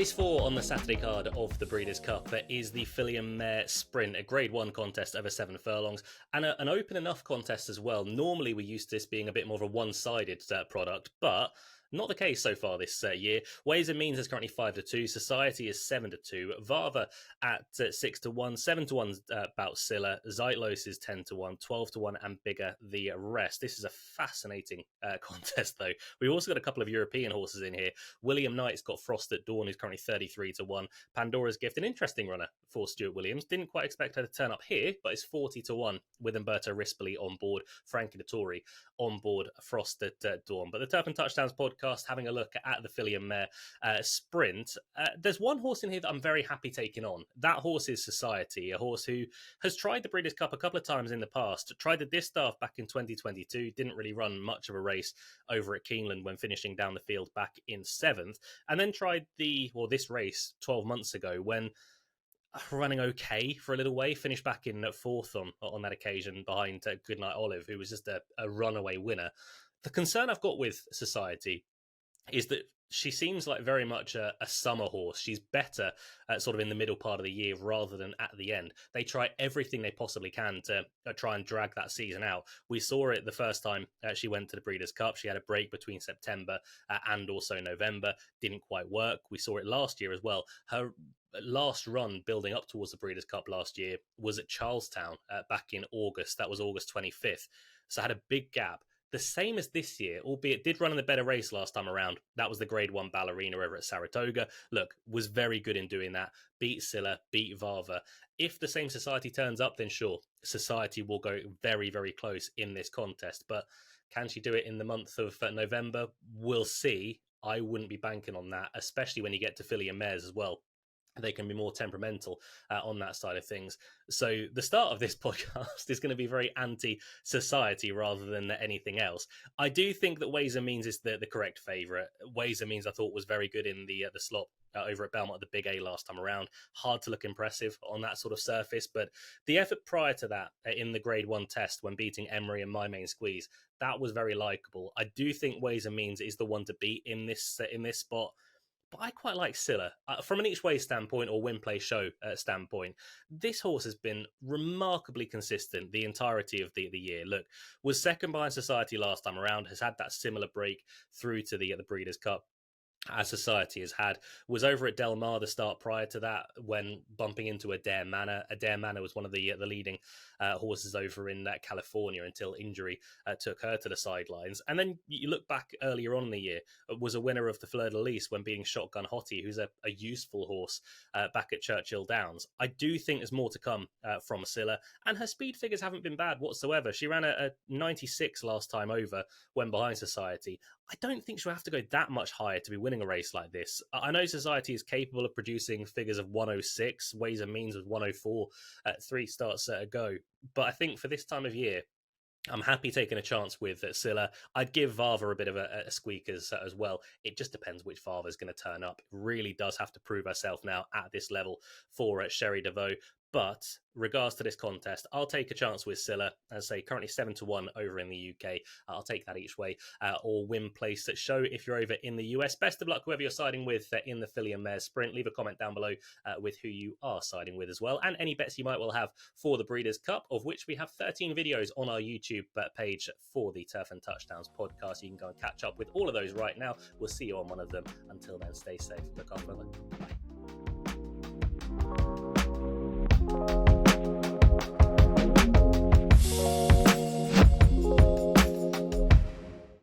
Race 4 on the Saturday card of the Breeders' Cup is the Filly Mare Sprint, a Grade 1 contest over 7 furlongs, and an open enough contest as well. Normally we're used to this being a bit more of a one-sided product, but not the case so far this year. Ways and Means is currently 5-2. Society is 7-2. Varva at 6-1. 7-1 Boutsilla. Zeitlos is 10-1. 12-1 and Bigger the rest. This is a fascinating contest, though. We've also got a couple of European horses in here. William Knight's got Frost at Dawn, who's currently 33-1. Pandora's Gift, an interesting runner for Stuart Williams. Didn't quite expect her to turn up here, but it's 40-1 with Umberto Rispoli on board. Frankie Dettori on board Frost at Dawn. But the Turf and Touchdowns podcast, having a look at the Filly Mare Sprint. There's one horse in here that I'm very happy taking on. That horse is Society, a horse who has tried the Breeders' Cup a couple of times in the past. Tried the Distaff back in 2022, didn't really run much of a race over at Keeneland when finishing down the field back in 7th, and then tried this race 12 months ago when running okay for a little way, finished back in 4th on that occasion behind Goodnight Olive, who was just a runaway winner. The concern I've got with Society is that she seems like very much a summer horse. She's better sort of in the middle part of the year rather than at the end. They try everything they possibly can to try and drag that season out. We saw it the first time she went to the Breeders' Cup. She had a break between September and also November. Didn't quite work. We saw it last year as well. Her last run building up towards the Breeders' Cup last year was at Charlestown back in August. That was August 25th. So had a big gap. The same as this year, albeit did run in the better race last time around. That was the Grade 1 Ballerina over at Saratoga. Look, was very good in doing that. Beat Silla, beat Varva. If the same Society turns up, then sure, Society will go very, very close in this contest. But can she do it in the month of November? We'll see. I wouldn't be banking on that, especially when you get to Filly and Mares as well. They can be more temperamental on that side of things. So the start of this podcast is going to be very anti-Society rather than anything else. I do think that Ways and Means is the correct favourite. Ways and Means I thought was very good in the slot over at Belmont at the Big A last time around. Hard to look impressive on that sort of surface, but the effort prior to that in the Grade 1 test when beating Emery and My Main Squeeze, that was very likeable. I do think Ways and Means is the one to beat in this spot. But I quite like Silla. From an each-way standpoint or win-play show standpoint, this horse has been remarkably consistent the entirety of the year. Look, was second behind Society last time around, has had that similar break through to the Breeders' Cup, as Society has had, was over at Del Mar the start prior to that when bumping into Adair Manor. Adair Manor was one of the leading horses over in California until injury took her to the sidelines. And then you look back earlier on in the year, was a winner of the Fleur de Lis when beating Shotgun Hottie, who's a useful horse back at Churchill Downs. I do think there's more to come from Silla, and her speed figures haven't been bad whatsoever. She ran a 96 last time over when behind Society. I don't think she'll have to go that much higher to be winning a race like this. I know Society is capable of producing figures of 106, Ways and Means with 104 at 3 starts ago. But I think for this time of year, I'm happy taking a chance with Silla. I'd give Varva a bit of a squeak as well. It just depends which Varva is going to turn up. It really does have to prove herself now at this level for Sherry DeVoe. But regards to this contest, I'll take a chance with Silla. As I say, currently 7-1 over in the UK. I'll take that each way. Or win place at show if you're over in the US. Best of luck whoever you're siding with in the Filly and Mare Sprint. Leave a comment down below with who you are siding with as well. And any bets you might well have for the Breeders' Cup, of which we have 13 videos on our YouTube page for the Turf and Touchdowns podcast. You can go and catch up with all of those right now. We'll see you on one of them. Until then, stay safe. Look after them. Bye.